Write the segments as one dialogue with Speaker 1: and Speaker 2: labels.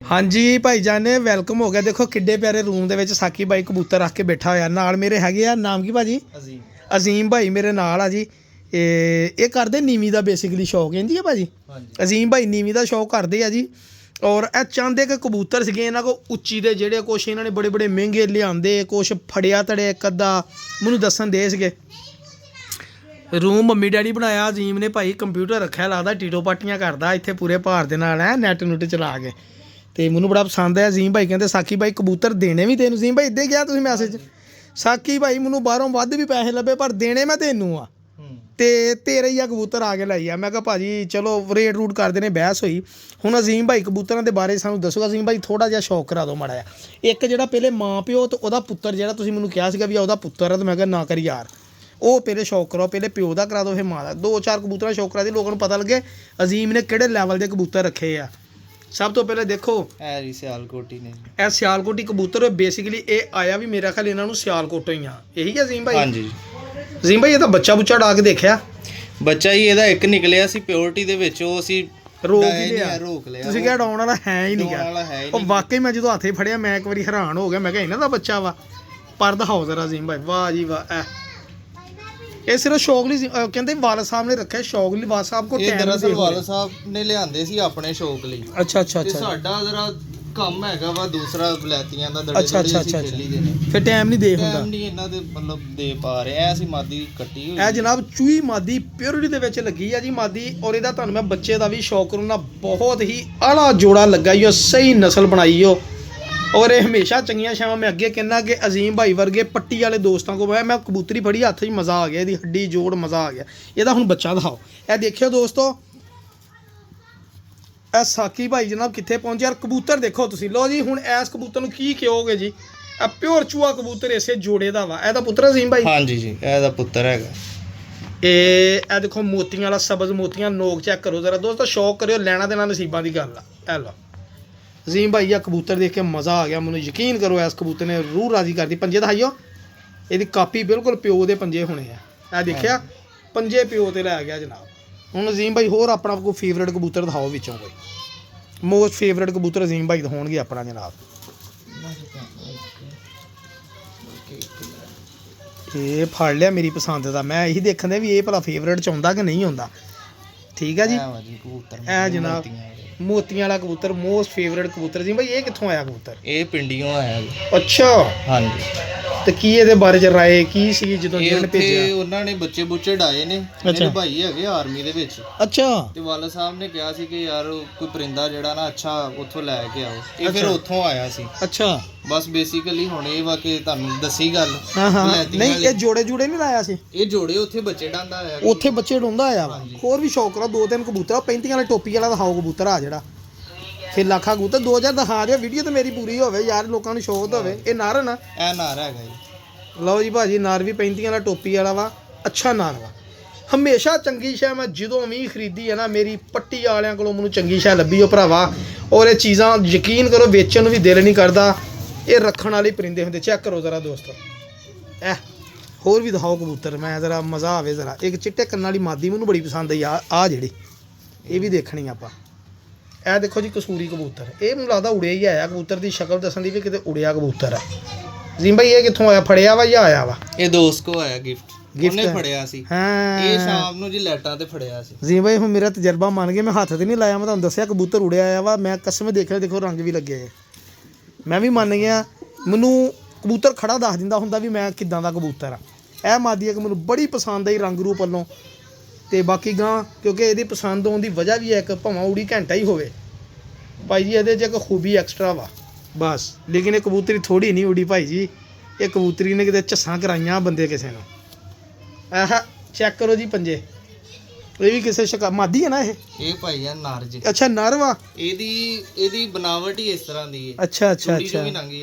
Speaker 1: हाँ जी भाईजान ने वेलकम हो गया। देखो किड्डे प्यारे रूम दे विच साकी भाई कबूतर रख के बैठा होया। नाल मेरे हैगे आ, नाम की भाजी अजीम भाई मेरे नाल आ जी। ये करते नीवी का बेसिकली शौक इंजी है भाजी। अजीम भाई नीवी का शौक करते हैं जी। और ए चाहते कि कबूतर से इन्होंने को उच्ची दे जेडे कुछ इन्होंने बड़े बड़े महंगे लिया कुछ फड़िया तड़े एक अद्धा मैनू दसन दे सके। रूम मम्मी डैडी बनाया अजीम ने भाई कंप्यूटर रखा लगता टीटो पाटियां करता इतने पूरे भार के नाल है नैट नुट चला के। तो मैनू बड़ा पसंद है। अजीम भाई कहते साकी भाई कबूतर देने भी तेन अजीम भाई इद्दे गया तुम मैसेज साकी भाई मैनू बाहरों वध भी पैसे लभे पर देने मैं तेनू आ तेरे ही आ कबूतर आ के लाई आ। मैं कहा भाजी चलो रेट रूट करते हैं बहस हुई। हुण अजीम भाई कबूतरों के बारे सानू दसो। अजीम भाई थोड़ा जिहा शौक करा दो माड़ा जिहा। एक जिहड़ा पहले माँ प्यो तो वह पुत्तर जिहड़ा तुसीं मैनू कहा सीगा भी वह पुत्तर है तो मैं कहा ना करी यार वो पहले शौक कराओ। पहले प्यो का करा दो फिर माँ का। दो चार कबूतर शौक करा दी लोगों को पता लगे अजीम ने किहड़े लैवल के कबूतर रखे आ। सब तो पहले देखो
Speaker 2: सियालकोटी ने
Speaker 1: ए सियालकोटी कबूतर बेसिकली ये आया भी मेरा ख्याल इन्हों सियालकोटों ही आ यही है अजीम भाई।
Speaker 2: हाँ जी
Speaker 1: अजीम भाई ये तो बच्चा बुच्चा डा के देखा
Speaker 2: ਬੱਚਾ ਹੀ ਇਹਦਾ ਇੱਕ ਨਿਕਲਿਆ ਸੀ ਪਿਓਰਿਟੀ ਦੇ ਵਿੱਚ ਉਹ ਅਸੀਂ
Speaker 1: ਰੋਕ
Speaker 2: ਲਿਆ
Speaker 1: ਤੁਸੀਂ ਕਿਹਾ ਡਾਉਣ ਵਾਲਾ ਹੈ ਹੀ
Speaker 2: ਡਾਉਣ ਵਾਲਾ ਹੈ
Speaker 1: ਨਹੀਂ
Speaker 2: ਹੀ
Speaker 1: ਉਹ ਵਾਕਈ ਮੈਂ ਜਦੋਂ ਹੱਥੇ ਫੜਿਆ ਮੈਂ ਇੱਕ ਵਾਰੀ ਹੈਰਾਨ ਹੋ ਗਿਆ। ਮੈਂ ਕਿਹਾ ਇਹਨਾਂ ਦਾ ਬੱਚਾ ਵਾ ਪਰ ਦਿਖਾਓ ਜ਼ਰਾ ਅਜ਼ੀਮ ਭਾਈ ਵਾਹ ਜੀ ਵਾਹ। ਇਹ ਸਿਰਫ ਸ਼ੌਕ ਲਈ ਕਹਿੰਦੇ ਵਾਲ ਸਾਹਿਬ ਨੇ ਰੱਖਿਆ ਸ਼ੌਕ ਲਈ ਵਾਲ ਸਾਹਿਬ ਕੋ
Speaker 2: ਇਹ ਦਰਅਸਲ ਵਾਲ ਸਾਹਿਬ ਨੇ ਲਿਆਂਦੇ ਸੀ ਆਪਣੇ ਸ਼ੌਕ ਲਈ।
Speaker 1: ਅੱਛਾ ਅੱਛਾ
Speaker 2: ਤੇ
Speaker 1: ਅੱਛਾ
Speaker 2: ਸਾਡਾ ਜ਼ਰਾ ਕੰਮ ਹੈਗਾ ਵਾ ਦੂਸਰਾ ਬਲੈਤੀਆਂ ਦਾ
Speaker 1: ਅੱਛਾ ਅੱਛਾ ਅੱਛਾ ਫਿਰ ਟਾਈਮ ਨਹੀਂ ਦੇ ਹੁੰਦਾ
Speaker 2: ਟਾਈਮ ਨਹੀਂ ਇਹਨਾਂ ਦੇ ਮਤਲਬ ਦੇ ਪਾ ਰਹੇ ਐ ਅਸੀਂ ਮਾਦੀ ਕੱਟੀ ਹੋਈ
Speaker 1: ਇਹ ਜਨਾਬ ਚੂਈ ਮਾਦੀ ਪਿਓਰਿਟੀ ਦੇ ਵਿੱਚ ਲੱਗੀ ਆ ਜੀ ਮਾਦੀ। ਔਰ ਇਹਦਾ ਤੁਹਾਨੂੰ ਮੈਂ ਬੱਚੇ ਦਾ ਵੀ ਸ਼ੌਕ ਕਰੂੰਗਾ ਬਹੁਤ ਹੀ ਆਲਾ ਜੋੜਾ ਲੱਗਾ ਈ ਉਹ ਸਹੀ ਨਸਲ ਬਣਾਈ ਓ। और ये हमेशा चंगियां छावां मैं अगे कहना कि अजीम भाई वर्गे पट्टी वाले दोस्तों को मैं कबूतरी फड़ी हथ ही मज़ा आ गया ये हड्डी जोड़ मज़ा आ गया। यदा हुण बच्चा दिखाओ ए देखियो दोस्तों ए साकी भाई जनाब कित्थे पहुंचे यार। कबूतर देखो तुसीं लो जी हुण इस कबूतर नूं की कहोगे जी ए प्योर चूहा कबूतर इसे जोड़े दा वा। एदा पुत्र अजीम भाई
Speaker 2: हाँ जी एदा पुत्र हैगा।
Speaker 1: ए देखो मोतियां वाला सबज मोतियां नोक चेक करो जरा दोस्तों शौक करो लैना देना नसीबां दी गल आ। लो अजीम भाई यह कबूतर देख के मज़ा आ गया। मैनू यकीन करो इस कबूतर ने रूह राजी कर दी। पंजे दिखाइयो ये कापी बिल्कुल प्यो के पंजे होने हैं। देखिया पंजे प्यो ते लै गया जनाब। हुण अजीम भाई होर अपना कोई फेवरेट कबूतर दिखाओ विचों कोई मोस्ट फेवरेट कबूतर अजीम भाई दिखाउणगे अपना जनाब। ये फड़ लिया मेरी पसंद का मैं यही देखने भी ये भला फेवरेट च आउंदा कि नहीं आउंदा। ठीक है जी ए जनाब मोतियां वाला कबूतर मोस्ट फेवरेट कबूतर जी भाई ये कित्थों आया कबूतर?
Speaker 2: ये पिंडियों आया जी।
Speaker 1: अच्छा
Speaker 2: हाँ जी
Speaker 1: ਤੇ ਕੀ ਇਹਦੇ ਬਾਰੇ ਚ ਰਾਏ ਕੀ ਸੀ ਜਦੋਂ ਜਿਹਨੇ ਭੇਜਿਆ?
Speaker 2: ਉਹਨਾਂ ਨੇ ਬੱਚੇ ਬੁੱਚੇ ਡਾਏ ਨੇ ਮੇਰੇ ਭਾਈ ਹੈਗੇ ਆਰਮੀ ਦੇ ਵਿੱਚ।
Speaker 1: ਅੱਛਾ
Speaker 2: ਤੇ ਵਾਲਾ ਸਾਹਿਬ ਨੇ ਕਿਹਾ ਸੀ ਕਿ ਯਾਰ ਕੋਈ ਪਰਿੰਦਾ ਜਿਹੜਾ ਨਾ ਅੱਛਾ ਉੱਥੋਂ ਲੈ ਕੇ ਆਓ। ਇਹ ਫਿਰ ਉੱਥੋਂ ਆਇਆ ਸੀ।
Speaker 1: ਅੱਛਾ
Speaker 2: ਬਸ ਬੇਸਿਕਲੀ ਹੁਣ ਇਹ ਵਾ ਕਿ ਤੁਹਾਨੂੰ ਦੱਸੀ ਗੱਲ।
Speaker 1: ਹਾਂ ਹਾਂ ਨਹੀਂ ਇਹ ਜੋੜੇ ਨਹੀਂ ਲਾਇਆ ਸੀ
Speaker 2: ਇਹ ਜੋੜੇ ਉੱਥੇ ਬੱਚੇ ਡਾਂਦਾ ਆਇਆ
Speaker 1: ਉੱਥੇ ਬੱਚੇ ਡੋਂਦਾ ਆਇਆ ਵਾ। ਹੋਰ ਵੀ ਸ਼ੌਕ ਕਰੋ ਦੋ ਤਿੰਨ ਕਬੂਤਰ 35 ਵਾਲਾ ਟੋਪੀ ਵਾਲਾ ਦਿਖਾਓ ਕਬੂਤਰ ਆ ਜਿਹੜਾ ਫਿਰ ਲੱਖਾ ਕਬੂਤਰ 2000 ਦਿਖਾ ਦਿਓ ਵੀਡੀਓ ਤੇ ਮੇਰੀ ਪੂਰੀ ਹੋਵੇ ਯਾਰ ਲੋਕਾਂ ਨੂੰ ਸ਼ੌਕ ਹੋਵੇ। ਇਹ ਨਾਰ ਨਾ
Speaker 2: ਇਹ ਨਾਰ ਹੈਗਾ ਜੀ।
Speaker 1: ਲਓ ਜੀ ਭਾਜੀ ਨਾਰ ਵੀ 35 ਵਾਲਾ ਟੋਪੀ ਵਾਲਾ ਵਾ ਅੱਛਾ ਨਾਰ ਵਾ। ਹਮੇਸ਼ਾ ਚੰਗੀ ਸ਼ੈ ਮੈਂ ਜਦੋਂ ਵੀ ਖਰੀਦੀ ਹੈ ਨਾ ਮੇਰੀ ਪੱਟੀ ਵਾਲਿਆਂ ਕੋਲੋਂ ਮੈਨੂੰ ਚੰਗੀ ਸ਼ੈ ਲੱਭੀ ਉਹ ਭਰਾਵਾ। ਔਰ ਇਹ ਚੀਜ਼ਾਂ ਯਕੀਨ ਕਰੋ ਵੇਚਣ ਨੂੰ ਵੀ ਦਿਲ ਨਹੀਂ ਕਰਦਾ। ਇਹ ਰੱਖਣ ਵਾਲੇ ਪਰਿੰਦੇ ਹੁੰਦੇ ਚੈੱਕ ਕਰੋ ਜ਼ਰਾ ਦੋਸਤੋ। ਹੋਰ ਵੀ ਦਿਖਾਓ ਕਬੂਤਰ ਮੈਂ ਜ਼ਰਾ ਮਜ਼ਾ ਆਵੇ ਜ਼ਰਾ। ਇੱਕ ਚਿੱਟੇ ਕੰਨਾਂ ਵਾਲੀ ਮਾਦੀ ਮੈਨੂੰ ਬੜੀ ਪਸੰਦ ਆਈ ਆ ਜਿਹੜੀ ਇਹ ਵੀ ਦੇਖਣੀ ਆਪਾਂ। ਇਹ ਦੇਖੋ ਜੀ ਕਸੂਰੀ ਕਬੂਤਰ ਇਹ ਮੈਨੂੰ ਲੱਗਦਾ ਉੜਿਆ ਹੀ ਆਇਆ ਕਬੂਤਰ ਦੀ ਸ਼ਕਲ ਦੱਸਣ ਦੀ ਵੀ ਕਿਤੇ ਉੜਿਆ ਕਬੂਤਰ ਆ। ਅਜ਼ੀਮ ਭਾਈ ਇਹ ਕਿੱਥੋਂ ਆਇਆ ਫੜਿਆ ਵਾ ਜਾਂ ਆਇਆ ਵਾ?
Speaker 2: ਇਹ ਦੋਸਤ ਕੋ ਆਇਆ ਗਿਫਟ ਉਹਨੇ ਫੜਿਆ ਸੀ।
Speaker 1: ਹਾਂ
Speaker 2: ਇਹ ਸ਼ਾਮ ਨੂੰ ਜੀ ਲੈਟਾਂ ਤੇ ਫੜਿਆ ਸੀ।
Speaker 1: ਅਜ਼ੀਮ ਭਾਈ ਹੁਣ ਮੇਰਾ ਤਜਰਬਾ ਮੰਨ ਗਿਆ ਮੈਂ ਹੱਥ ਤੇ ਨਹੀਂ ਲਾਇਆ ਮੈਂ ਤੁਹਾਨੂੰ ਦੱਸਿਆ ਕਬੂਤਰ ਉੜਿਆ ਆਇਆ ਵਾ। ਮੈਂ ਕਸਮ ਦੇਖਿਆ ਦੇਖੋ ਰੰਗ ਵੀ ਲੱਗੇ ਮੈਂ ਵੀ ਮੰਨ ਗਿਆ। ਮੈਨੂੰ ਕਬੂਤਰ ਖੜਾ ਦੱਸ ਦਿੰਦਾ ਹੁੰਦਾ ਵੀ ਮੈਂ ਕਿੱਦਾਂ ਦਾ ਕਬੂਤਰ ਆ। ਇਹ ਮਾਦੀ ਇੱਕ ਮੈਨੂੰ ਬੜੀ ਪਸੰਦ ਆਈ ਰੰਗ ਰੂਪ ਵੱਲੋਂ ਤੇ ਬਾਕੀ ਗਾਂ ਕਿਉਂਕਿ ਇਹਦੀ ਪਸੰਦ ਆਉਣ ਦੀ ਵਜ੍ਹਾ ਵੀ ਹੈ ਇੱਕ ਭਾਵੇਂ ਉੜੀ ਘੰਟਾ ਹੀ ਹੋਵੇ ਭਾਈ ਜੀ ਇਹਦੇ 'ਚ ਇੱਕ ਖੂਬੀ ਐਕਸਟਰਾ ਵਾ ਬਸ। ਲੇਕਿਨ ਇਹ ਕਬੂਤਰੀ ਥੋੜੀ ਨਹੀਂ ਉੜੀ ਭਾਈ ਜੀ ਇਹ ਕਬੂਤਰੀ ਨੇ ਕਿਤੇ ਝੱਸਾਂ ਕਰਾਈਆਂ ਬੰਦੇ ਕਿਸੇ ਨੂੰ। ਆਹ ਚੈੱਕ ਕਰੋ ਜੀ ਪੰਜੇ ਇਹ ਵੀ ਕਿਸੇ ਮਾਦੀ ਹੈ ਨਾ ਇਹ
Speaker 2: ਭਾਈ ਆ ਨਾਰ ਜੀ।
Speaker 1: ਅੱਛਾ ਨਰ ਵਾ
Speaker 2: ਇਹਦੀ ਬਣਾਵਟ ਹੀ ਇਸ ਤਰ੍ਹਾਂ ਦੀ ਹੈ।
Speaker 1: ਅੱਛਾ ਅੱਛਾ ਅੱਛਾ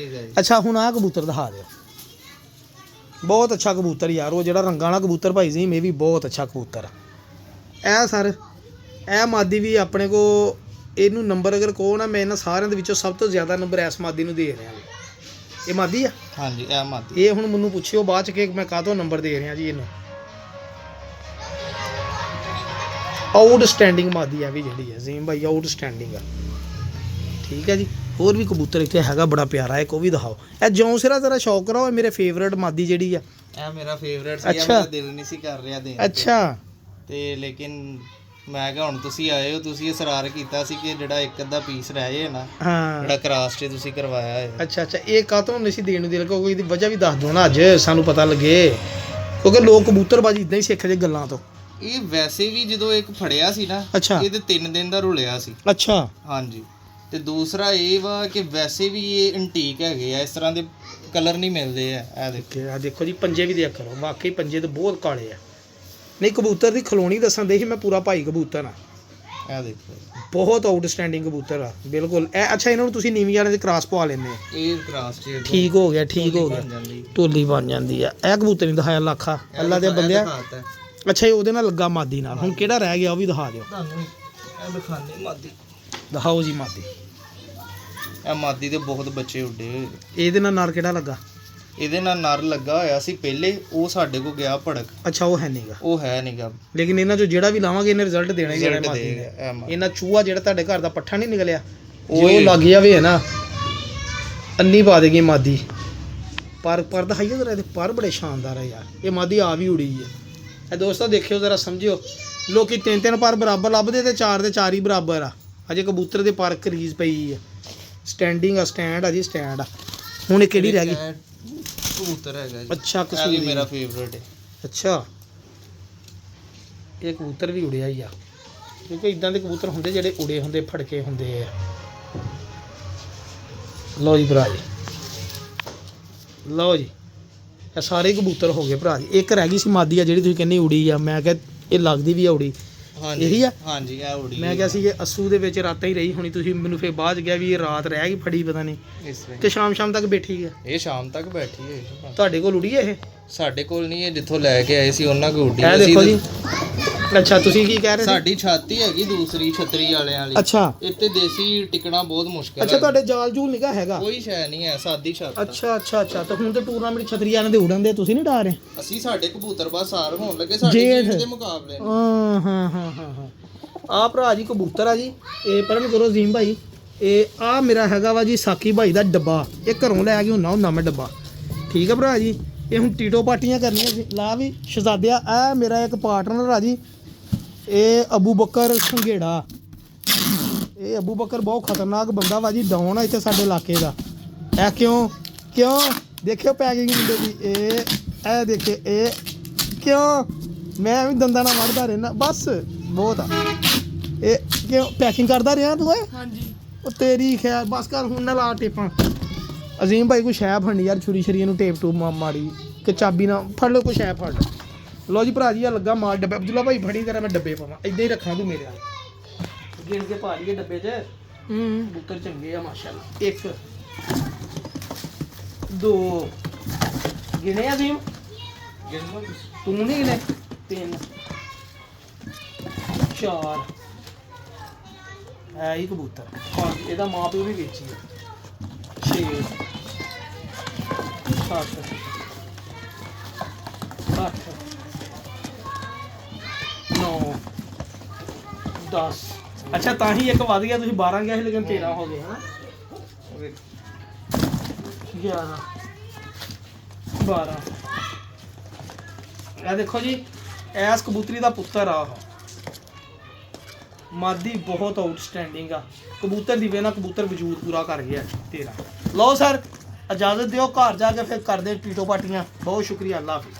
Speaker 1: ਅੱਛਾ ਹੁਣ ਆਹ ਕਬੂਤਰ ਦਿਖਾ ਦਿਓ ਬਹੁਤ ਅੱਛਾ ਕਬੂਤਰ ਯਾਰ ਉਹ ਜਿਹੜਾ ਰੰਗਾਂ ਵਾਲਾ ਕਬੂਤਰ ਭਾਈ ਜੀ ਇਹ ਵੀ ਬਹੁਤ ਅੱਛਾ ਕਬੂਤਰ ਆ। ਇਹ ਸਰ ਇਹ ਮਾਦੀ ਵੀ ਆਪਣੇ ਕੋ ਇਹਨੂੰ ਨੰਬਰ ਅਗਰ ਕਹੋ ਨਾ ਮੈਂ ਇਹਨਾਂ ਸਾਰਿਆਂ ਦੇ ਵਿੱਚੋਂ ਸਭ ਤੋਂ ਜ਼ਿਆਦਾ ਨੰਬਰ ਇਸ ਮਾਦੀ ਨੂੰ ਦੇ ਰਿਹਾ। ਇਹ ਮਾਦੀ ਆ
Speaker 2: ਹਾਂਜੀ ਇਹ ਮਾਦੀ।
Speaker 1: ਇਹ ਹੁਣ ਮੈਨੂੰ ਪੁੱਛਿਓ ਬਾਅਦ ਚ ਕਿ ਮੈਂ ਕਾਹਤੋਂ ਨੰਬਰ ਦੇ ਰਿਹਾ ਜੀ ਇਹਨੂੰ। ਆਊਟਸਟੈਂਡਿੰਗ ਮਾਦੀ ਆ ਵੀ ਜਿਹੜੀ ਹੈ ਅਜ਼ੀਮ ਭਾਈ ਆਊਟਸਟੈਂਡਿੰਗ ਆ। ਠੀਕ ਹੈ ਜੀ ਹੋਰ ਵੀ ਕਬੂਤਰ ਇੱਥੇ ਹੈਗਾ ਬੜਾ ਪਿਆਰਾ, ਇੱਕ ਉਹ ਵੀ ਦਿਖਾਓ। ਇਹ ਜੌਂਸਰਾ ਜ਼ਰਾ ਸ਼ੌਕ ਕਰਾਓ, ਇਹ ਮੇਰੇ ਫੇਵਰੇਟ ਮਾਦੀ ਜਿਹੜੀ ਆ।
Speaker 2: ਇਹ ਮੇਰਾ ਫੇਵਰੇਟ ਸੀ,
Speaker 1: ਅੱਛਾ।
Speaker 2: ਮੇਰਾ ਦਿਲ ਨਹੀਂ ਸੀ ਕਰ ਰਿਹਾ ਦੇਣ ਤੇ।
Speaker 1: ਅੱਛਾ
Speaker 2: ਤੇ ਲੇਕਿਨ ਮੈਂ ਕਿਹਾ ਹੁਣ ਤੁਸੀਂ ਆਏ ਹੋ, ਤੁਸੀਂ ਇਸਰਾਰ ਕੀਤਾ ਸੀ ਕਿ ਜਿਹੜਾ ਇੱਕ ਅੱਧਾ ਪੀਸ ਰਹਿ ਜਾਏ ਨਾ,
Speaker 1: ਹਾਂ
Speaker 2: ਜਿਹੜਾ ਕਰਾਸ 'ਚ ਤੁਸੀਂ ਕਰਵਾਇਆ ਹੈ।
Speaker 1: ਅੱਛਾ ਅੱਛਾ, ਇਹ ਕਾਹਤੋਂ ਨਹੀਂ ਸੀ ਦੇਣ ਨੂੰ ਦਿਲ, ਕਿਉਂਕਿ ਇਹਦੀ ਵਜ੍ਹਾ ਵੀ ਦੱਸ ਦਿਓ ਨਾ ਅੱਜ ਸਾਨੂੰ ਪਤਾ ਲੱਗੇ, ਕਿਉਂਕਿ ਲੋਕ ਕਬੂਤਰਬਾਜੀ ਇਦਾਂ ਹੀ ਸਿੱਖਦੇ ਗੱਲਾਂ ਤੋਂ।
Speaker 2: ਇਹ ਵੈਸੇ ਵੀ ਜਦੋਂ ਇੱਕ ਫੜਿਆ ਸੀ ਨਾ,
Speaker 1: ਅੱਛਾ
Speaker 2: ਇਹ ਤੇ 3 ਦਿਨ ਦਾ ਰੁਲਿਆ ਸੀ।
Speaker 1: ਅੱਛਾ
Speaker 2: ਹਾਂਜੀ। ਤੇ ਦੂਸਰਾ ਇਹ ਵਾ ਕਿ ਵੈਸੇ ਵੀ ਇਹ ਐਂਟੀਕ ਹੈਗੇ ਆ, ਇਸ ਤਰ੍ਹਾਂ ਦੇ ਕਲਰ ਨਹੀਂ ਮਿਲਦੇ ਆ। ਇਹ ਦੇਖੋ,
Speaker 1: ਆ ਦੇਖੋ ਜੀ ਪੰਜੇ ਵੀ ਦੇਖ ਕਰੋ, ਵਾਕਈ ਪੰਜੇ ਤਾਂ ਬਹੁਤ ਕਾਲੇ ਆ। ਨਹੀਂ ਕਬੂਤਰ ਦੀ ਖਲੋਣੀ ਦੱਸਾਂ ਦੇਖੀ, ਮੈਂ ਪੂਰਾ ਭਾਈ ਕਬੂਤਰ ਆ।
Speaker 2: ਇਹ ਦੇਖੋ,
Speaker 1: ਬਹੁਤ ਆਊਟਸਟੈਂਡਿੰਗ ਕਬੂਤਰ ਆ ਬਿਲਕੁਲ। ਇਹ ਅੱਛਾ ਇਹਨਾਂ ਨੂੰ ਤੁਸੀਂ ਨੀਵੀਂ ਵਾਲੇ ਦੇ ਕ੍ਰਾਸ ਪਵਾ ਲੈਂਦੇ ਆ।
Speaker 2: ਇਹ ਕਰਾਸ 'ਚ
Speaker 1: ਠੀਕ ਹੋ ਗਿਆ, ਠੀਕ ਹੋ ਗਿਆ,
Speaker 2: ਬਣ ਜਾਂਦੀ।
Speaker 1: ਟੋਲੀ ਬਣ ਜਾਂਦੀ ਆ। ਇਹ ਕਬੂਤਰ ਨਹੀਂ ਦਿਖਾਇਆ ਲੱਖਾ ਅੱਲਾ ਦੇ ਬੰਦਿਆ।
Speaker 2: ਦਿਖਾਤਾ
Speaker 1: ਅੱਛਾ ਇਹ ਉਹਦੇ ਨਾਲ ਲੱਗਾ ਮਾਦੀ ਨਾਲ, ਹੁਣ ਕਿਹੜਾ ਰਹਿ ਗਿਆ ਉਹ ਵੀ ਦਿਖਾ ਦਿਓ।
Speaker 2: ਤੁਹਾਨੂੰ, ਇਹ ਦਿਖਾਣੇ ਮਾਦੀ।
Speaker 1: ਦਿਖਾਓ ਜੀ ਮਾਦੀ।
Speaker 2: ਇਹ ਮਾਦੀ ਦੇ ਬਹੁਤ ਬੱਚੇ ਉੱਡੇ ਹੋਏ।
Speaker 1: ਇਹਦੇ ਨਾਲ ਨਰ ਕਿਹੜਾ ਲੱਗਾ?
Speaker 2: ਇਹਦੇ ਨਾਲ ਨਰ ਲੱਗਾ ਹੋਇਆ ਸੀ ਪਹਿਲੇ, ਉਹ ਸਾਡੇ ਕੋਲ ਗਿਆ ਭੜਕ,
Speaker 1: ਅੱਛਾ ਉਹ ਹੈ ਨਹੀਂਗਾ,
Speaker 2: ਉਹ ਹੈ ਨਹੀਂਗਾ।
Speaker 1: ਲੇਕਿਨ ਇਹਨਾਂ ਚੋਂ ਜਿਹੜਾ ਵੀ ਲਾਵਾਂਗੇ ਇਹਨੇ ਰਿਜ਼ਲਟ ਦੇਣਾ ਹੀ ਦੇਣਾ ਮਾਦੀ ਨੇ। ਇਹਨਾਂ ਚੂਹਾ ਜਿਹੜਾ ਤੁਹਾਡੇ ਘਰ ਦਾ ਪੱਠਾ ਨਹੀਂ ਨਿਕਲਿਆ, ਉਹ ਲੱਗ ਜਾਵੇ ਹੈ ਨਾ, ਅੰਨੀ ਪਾ ਦੇਗੀ ਮਾਦੀ। ਪਰ ਦਿਖਾਈਏ ਜ਼ਰਾ, ਇਹਦੇ ਪਰ ਬੜੇ ਸ਼ਾਨਦਾਰ ਹੈ ਯਾਰ। ਇਹ ਮਾਦੀ ਆ ਵੀ ਉੜੀ ਹੈ। ਇਹ ਦੋਸਤੋ ਦੇਖਿਓ ਜ਼ਰਾ, ਸਮਝਿਓ। ਲੋਕੀ 3 ਪਰ ਬਰਾਬਰ ਲੱਭਦੇ ਤੇ 4 ਦੇ 4 ਹੀ ਬਰਾਬਰ ਆ। ਅਜੇ ਕਬੂਤਰ ਦੇ ਪਰ ਕਰੀਜ਼ ਪਈ ਆ। ਸਟੈਂਡਿੰਗ ਆ, ਸਟੈਂਡ ਆ ਜੀ, ਸਟੈਂਡ ਆ। ਹੁਣ ਇਹ ਕਿਹੜੀ ਰਹਿ ਗਈ?
Speaker 2: ਕਬੂਤਰ ਹੈਗਾ ਜੀ।
Speaker 1: ਅੱਛਾ
Speaker 2: ਇਹ
Speaker 1: ਕਸੂਰੀ
Speaker 2: ਵੀ ਮੇਰਾ ਫੇਵਰੇਟ ਹੈ।
Speaker 1: ਅੱਛਾ ਇਹ ਕਬੂਤਰ ਵੀ ਉੜਿਆ ਹੀ ਆ, ਕਿਉਂਕਿ ਇਦਾਂ ਦੇ ਕਬੂਤਰ ਹੁੰਦੇ ਜਿਹੜੇ ਉੜੇ ਹੁੰਦੇ, ਫੜਕੇ ਹੁੰਦੇ ਆ। ਲਓ ਜੀ ਭਰਾ ਜੀ, ਲਓ ਜੀ, ਇਹ ਸਾਰੇ ਕਬੂਤਰ ਹੋ ਗਏ ਭਰਾ ਜੀ। ਇੱਕ ਰਹਿ ਗਈ ਸੀ ਮਾਦੀ ਆ ਜਿਹੜੀ ਤੁਸੀਂ ਕਹਿੰਦੇ ਉੜੀ ਆ। ਮੈਂ ਕਿਹਾ ਇਹ ਲੱਗਦੀ ਵੀ ਆ ਉੜੀ,
Speaker 2: ਹਾਂਜੀ
Speaker 1: ਇਹੀ ਆ।
Speaker 2: ਹਾਂਜੀ ਇਹ ਉੜੀ।
Speaker 1: ਮੈਂ ਕਿਹਾ ਸੀ ਇਹ ਅੱਸੂ ਦੇ ਵਿੱਚ ਰਾਤਾਂ ਹੀ ਰਹੀ ਹੋਣੀ, ਤੁਸੀਂ ਮੈਨੂੰ ਫਿਰ ਬਾਅਦ 'ਚ ਕਿਹਾ ਵੀ ਇਹ ਰਾਤ ਰਹਿ ਗਈ ਫੜੀ ਪਤਾ ਨਹੀਂ,
Speaker 2: ਇਸ ਤਰ੍ਹਾਂ
Speaker 1: ਤੇ ਸ਼ਾਮ ਤੱਕ ਬੈਠੀ ਹੈ।
Speaker 2: ਇਹ ਸ਼ਾਮ ਤੱਕ ਬੈਠੀ ਹੈ।
Speaker 1: ਤੁਹਾਡੇ ਕੋਲ ਉੜੀ ਹੈ ਇਹ?
Speaker 2: ਸਾਡੇ ਕੋਲ ਨਹੀਂ ਹੈ, ਜਿੱਥੋਂ ਲੈ ਕੇ ਆਏ ਸੀ ਉਹਨਾਂ ਕੋਲ ਉੱਡੀ।
Speaker 1: ਇਹ ਦੇਖੋ ਜੀ। ਅੱਛਾ ਤੁਸੀਂ ਕੀ ਕਹਿ ਰਹੇ ਸੀ?
Speaker 2: ਸਾਡੀ ਛਾਤੀ ਹੈਗੀ ਦੂਸਰੀ ਛਤਰੀ ਵਾਲਿਆਂ ਵਾਲੀ।
Speaker 1: ਅੱਛਾ
Speaker 2: ਇੱਥੇ ਦੇਸੀ ਟਿਕਣਾ ਬਹੁਤ ਮੁਸ਼ਕਲ
Speaker 1: ਅੱਛਾ,
Speaker 2: ਹੈ।
Speaker 1: ਤੁਹਾਡੇ ਜਾਲ ਜੂਲ ਨਿਕਾ ਹੈਗਾ?
Speaker 2: ਕੋਈ ਸ਼ੈ ਨਹੀਂ ਹੈ, ਸਾਦੀ ਛੱਤ।
Speaker 1: ਅੱਛਾ ਅੱਛਾ ਅੱਛਾ, ਤਾਂ ਹੁਣ ਤੇ ਟੂਰਨਾਮੈਂਟ ਛਤਰੀ ਵਾਲਿਆਂ ਦੇ ਉਡਣ ਦੇ, ਤੁਸੀਂ ਨਹੀਂ ਡਾਰ ਰਹੇ?
Speaker 2: ਅਸੀਂ ਸਾਡੇ ਕਬੂਤਰ ਬਸ ਸਾਰ ਹੋਣ ਲੱਗੇ ਸਾਡੇ
Speaker 1: ਜੇਠ।
Speaker 2: ਜੇਠ ਦੇ ਮੁਕਾਬਲੇ ਨੇ।
Speaker 1: ਹਾਂ ਹਾਂ ਹਾਂ ਹਾਂ ਹਾਂ। ਆਹ ਭਰਾ ਜੀ ਕਬੂਤਰ ਆ ਜੀ, ਇਹ ਪਰਨ ਕਰੋ ਜ਼ੀਮ ਭਾਈ। ਇਹ ਆ ਮੇਰਾ ਹੈਗਾ ਵਾ ਜੀ ਸਾਕੀ ਭਾਈ ਦਾ ਡੱਬਾ, ਇਹ ਘਰੋਂ ਲੈ ਕੇ ਹੁੰਦਾ ਮੈਂ ਡੱਬਾ। ਠੀਕ ਆ ਭਰਾ ਜੀ, ਇਹ ਹੁਣ ਟੀਟੋ ਪਾਟੀਆਂ ਕਰਨੀਆਂ ਜੀ। ਲਾ ਵੀ ਸ਼ਹਜ਼ਾਦਿਆ, ਇਹ ਮੇਰਾ ਇੱਕ ਪਾਰਟਨਰ ਆ ਜੀ, ਇਹ ਅਬੂ ਬਕਰ ਸੰਘੇੜਾ। ਇਹ ਅਬੂ ਬਕਰ ਬਹੁਤ ਖਤਰਨਾਕ ਬੰਦਾ ਵਾ ਜੀ, ਡਾਊਨ ਆ ਇੱਥੇ ਸਾਡੇ ਇਲਾਕੇ ਦਾ। ਇਹ ਕਿਉਂ ਦੇਖਿਓ ਪੈਕਿੰਗ ਮੁੰਡੇ ਦੀ। ਇਹ ਦੇਖੇ, ਇਹ ਕਿਉਂ ਮੈਂ ਵੀ ਦੰਦਾਂ ਨਾਲ ਵੜਦਾ ਰਹਿਣਾ, ਬਸ ਬਹੁਤ ਆ। ਇਹ ਕਿਉਂ ਪੈਕਿੰਗ ਕਰਦਾ ਰਿਹਾ ਤੂੰ? ਹਾਂਜੀ। ਉਹ ਤੇਰੀ ਖੈਰ, ਬਸ ਕਰ ਹੁਣ ਨਾ ਲਾ ਟੇਪਾਂ। ਅਜ਼ੀਮ ਭਾਈ ਕੋਈ ਸ਼ੈ ਫੜਨੀ ਯਾਰ, ਛੁਰੀ ਛਰੀਏ ਨੂੰ ਟੇਪ ਟੂਪ ਮਾੜੀ ਕਿ ਚਾਬੀ ਨਾਲ ਫੜ ਲਓ, ਕੋਈ ਸ਼ੈ ਫੜ ਲਓ। ਲਓ ਜੀ ਭਰਾ ਜੀ, ਆ ਲੱਗਾ ਮਾਲ ਡੱਬੇ। ਅਬਦੁੱਲਾ ਭਾਈ ਫੜੀ ਕਰਾਂ ਮੈਂ ਡੱਬੇ ਪਾਵਾਂ, ਇਦਾਂ ਹੀ ਰੱਖਾਂ ਤੂੰ ਮੇਰੇ ਨਾਲ। ਗਿਣ ਕੇ ਪਾ ਲਈਏ ਡੱਬੇ 'ਚ। ਕਬੂਤਰ ਚੰਗੇ ਆ ਮਾਸ਼ਾਅੱਲਾ। 1 2 ਗਿਣੇ ਅਜ਼ੀਮ? ਤੂੰ ਨਹੀਂ ਗਿਣੇ? 3 4 ਹੈ ਹੀ ਕਬੂਤਰ। ਇਹਦਾ ਮਾਂ ਪਿਓ ਵੀ ਵੇਚੀ ਹੈ। 6 7 8 9 10। ਅੱਛਾ ਤਾਂ ਹੀ ਇੱਕ ਵੱਧ ਗਿਆ, ਤੁਸੀਂ 12 ਗਿਆ ਸੀ ਲੇਕਿਨ 13 ਹੋ ਗਏ ਹਾਂ। 11 12। ਇਹ ਦੇਖੋ ਜੀ, ਐਸ ਕਬੂਤਰੀ ਦਾ ਪੁੱਤਰ ਆ। ਮਾਦੀ ਬਹੁਤ ਆਊਟਸਟੈਂਡਿੰਗ ਆ। ਕਬੂਤਰ ਦੀ ਵੇਨਾ ਕਬੂਤਰ ਵਜੂਦ ਪੂਰਾ ਕਰ ਗਿਆ ਤੇਰਾ। ਲਓ ਸਰ ਇਜਾਜ਼ਤ ਦਿਓ, ਘਰ ਜਾ ਕੇ ਫਿਰ ਕਰਦੇ ਟੀਟੋ ਪਾਟੀਆਂ। ਬਹੁਤ ਸ਼ੁਕਰੀਆ, ਅੱਲਾ ਹਾਫਿਜ਼।